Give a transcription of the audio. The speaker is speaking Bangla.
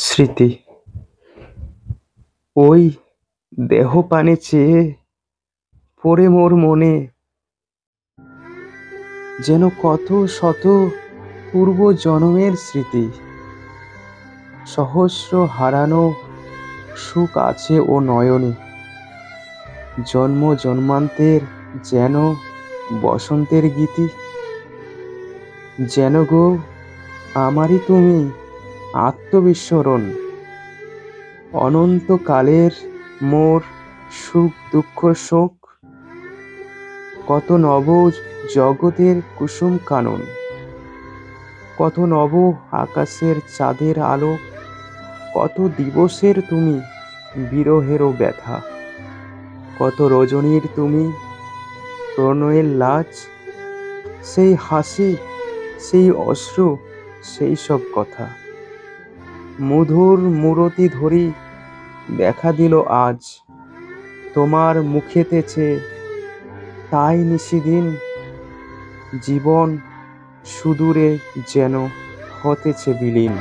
স্মৃতি ওই দেহ পানে চেয়ে পড়ে মোর মনে যেন কত শত পূর্ব জন্মের স্মৃতি। সহস্র হারানো সুখ আছে ও নয়নে, জন্ম জন্মান্তের যেন বসন্তের গীতি। যেন গো আমারই তুমি আত্মবিস্মরণ, অনন্তকালের মোর সুখ দুঃখ শোক। কত নব জগতের কুসুম কানন, কত নব আকাশের চাঁদের আলো, কত দিবসের তুমি বিরহেরও ব্যথা, কত রজনীর তুমি প্রণয়ের লাজ। সেই হাসি, সেই অশ্রু, সেই সব কথা মধুর মূরতি ধরি দেখা দিল আজ তোমার মুখেতে চেয়ে। তাই নিশিদিন জীবন সুদূরে যেন হতেছে বিলীন।